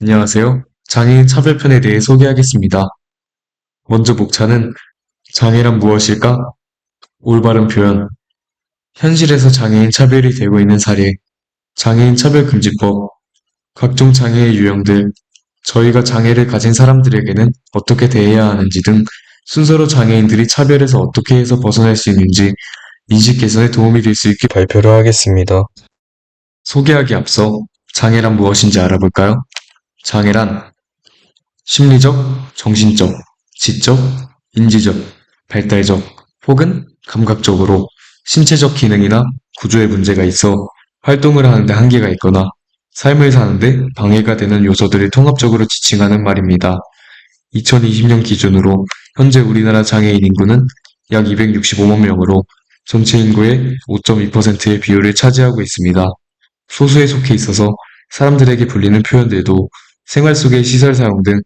안녕하세요. 장애인 차별편에 대해 소개하겠습니다. 먼저 목차는 장애란 무엇일까? 올바른 표현. 현실에서 장애인 차별이 되고 있는 사례. 장애인 차별금지법. 각종 장애의 유형들. 저희가 장애를 가진 사람들에게는 어떻게 대해야 하는지 등 순서로 장애인들이 차별에서 어떻게 해서 벗어날 수 있는지 인식 개선에 도움이 될 수 있게 발표를 하겠습니다. 소개하기 앞서 장애란 무엇인지 알아볼까요? 장애란 심리적, 정신적, 지적, 인지적, 발달적 혹은 감각적으로 신체적 기능이나 구조에 문제가 있어 활동을 하는데 한계가 있거나 삶을 사는데 방해가 되는 요소들을 통합적으로 지칭하는 말입니다. 2020년 기준으로 현재 우리나라 장애인 인구는 약 265만 명으로 전체 인구의 5.2%의 비율을 차지하고 있습니다. 소수에 속해 있어서 사람들에게 불리는 표현들도 생활 속의 시설 사용 등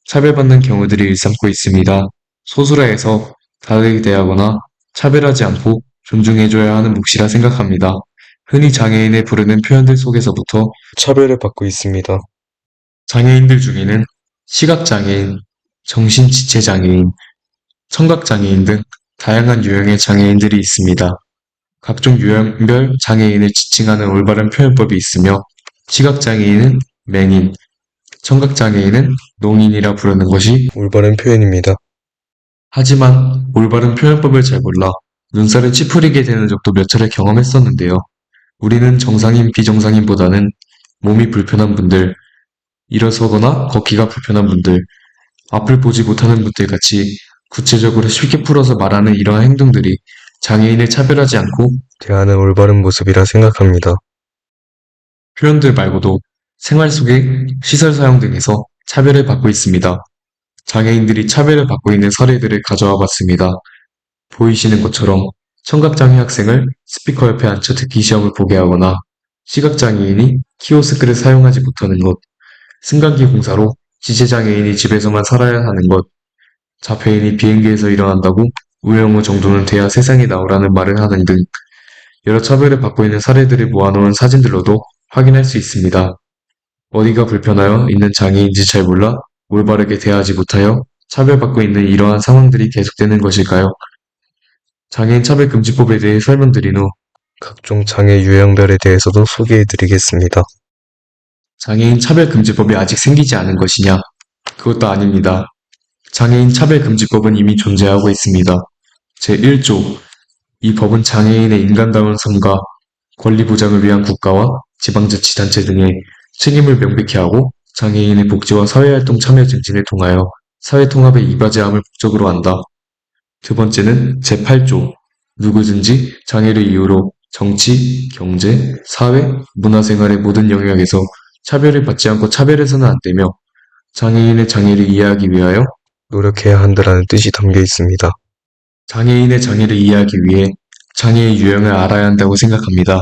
차별받는 경우들이 일삼고 있습니다. 소수라 해서 다르게 대하거나 차별하지 않고 존중해줘야 하는 몫이라 생각합니다. 흔히 장애인을 부르는 표현들 속에서부터 차별을 받고 있습니다. 장애인들 중에는 시각장애인, 정신지체장애인, 청각장애인 등 다양한 유형의 장애인들이 있습니다. 각종 유형별 장애인을 지칭하는 올바른 표현법이 있으며 시각장애인은 맹인, 청각장애인은 농인이라 부르는 것이 올바른 표현입니다. 하지만 올바른 표현법을 잘 몰라 눈살을 찌푸리게 되는 적도 몇 차례 경험했었는데요. 우리는 정상인, 비정상인보다는 몸이 불편한 분들, 일어서거나 걷기가 불편한 분들, 앞을 보지 못하는 분들 같이 구체적으로 쉽게 풀어서 말하는 이러한 행동들이 장애인을 차별하지 않고 대하는 올바른 모습이라 생각합니다. 표현들 말고도 생활 속의 시설 사용 등에서 차별을 받고 있습니다. 장애인들이 차별을 받고 있는 사례들을 가져와 봤습니다. 보이시는 것처럼 청각장애 학생을 스피커 옆에 앉혀 듣기 시험을 보게 하거나 시각장애인이 키오스크를 사용하지 못하는 것, 승강기 공사로 지체장애인이 집에서만 살아야 하는 것, 자폐인이 비행기에서 일어난다고 우영우 정도는 돼야 세상에 나오라는 말을 하는 등 여러 차별을 받고 있는 사례들을 모아놓은 사진들로도 확인할 수 있습니다. 어디가 불편하여 있는 장애인지 잘 몰라 올바르게 대하지 못하여 차별받고 있는 이러한 상황들이 계속되는 것일까요? 장애인 차별금지법에 대해 설명드린 후 각종 장애 유형별에 대해서도 소개해드리겠습니다. 장애인 차별금지법이 아직 생기지 않은 것이냐? 그것도 아닙니다. 장애인 차별금지법은 이미 존재하고 있습니다. 제1조 이 법은 장애인의 인간다운 삶과 권리 보장을 위한 국가와 지방자치단체 등의 책임을 명백히 하고 장애인의 복지와 사회활동 참여 증진을 통하여 사회통합에 이바지함을 목적으로 한다. 두 번째는 제8조 누구든지 장애를 이유로 정치, 경제, 사회, 문화생활의 모든 영역에서 차별을 받지 않고 차별해서는 안 되며 장애인의 장애를 이해하기 위하여 노력해야 한다라는 뜻이 담겨 있습니다. 장애인의 장애를 이해하기 위해 장애의 유형을 알아야 한다고 생각합니다.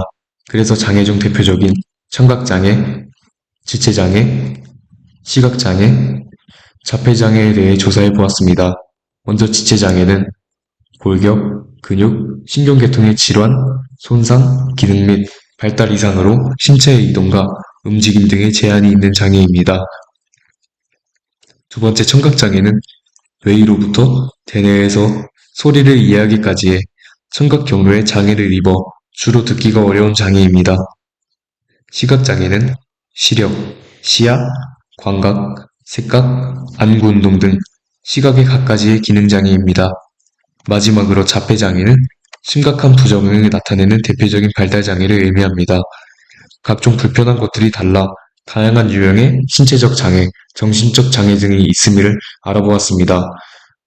그래서 장애 중 대표적인 청각장애, 지체장애, 시각장애, 자폐장애에 대해 조사해 보았습니다. 먼저 지체장애는 골격, 근육, 신경계통의 질환, 손상, 기능 및 발달 이상으로 신체의 이동과 움직임 등의 제한이 있는 장애입니다. 두 번째 청각장애는 뇌로부터 대뇌에서 소리를 이해하기까지의 청각 경로에 장애를 입어 주로 듣기가 어려운 장애입니다. 시각장애는 시력, 시야, 광각, 색각, 안구 운동 등 시각의 각가지의 기능장애입니다. 마지막으로 자폐장애는 심각한 부정응을 나타내는 대표적인 발달장애를 의미합니다. 각종 불편한 것들이 달라 다양한 유형의 신체적 장애, 정신적 장애 등이 있음을 알아보았습니다.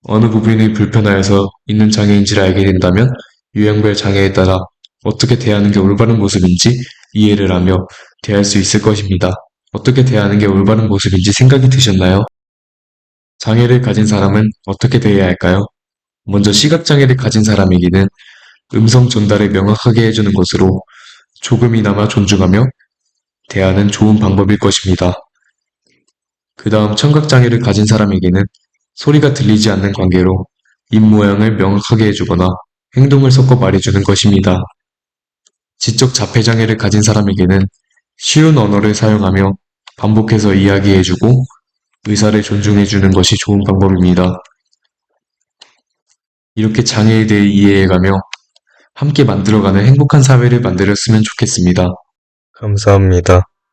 어느 부분이 불편하여서 있는 장애인지를 알게 된다면 유형별 장애에 따라 어떻게 대하는 게 올바른 모습인지 이해를 하며 대할 수 있을 것입니다. 어떻게 대하는 게 올바른 모습인지 생각이 드셨나요? 장애를 가진 사람은 어떻게 대해야 할까요? 먼저 시각장애를 가진 사람에게는 음성 전달을 명확하게 해주는 것으로 조금이나마 존중하며 대하는 좋은 방법일 것입니다. 그 다음 청각장애를 가진 사람에게는 소리가 들리지 않는 관계로 입 모양을 명확하게 해주거나 행동을 섞어 말해주는 것입니다. 지적 자폐장애를 가진 사람에게는 쉬운 언어를 사용하며 반복해서 이야기해주고 의사를 존중해주는 것이 좋은 방법입니다. 이렇게 장애에 대해 이해해가며 함께 만들어가는 행복한 사회를 만들었으면 좋겠습니다. 감사합니다.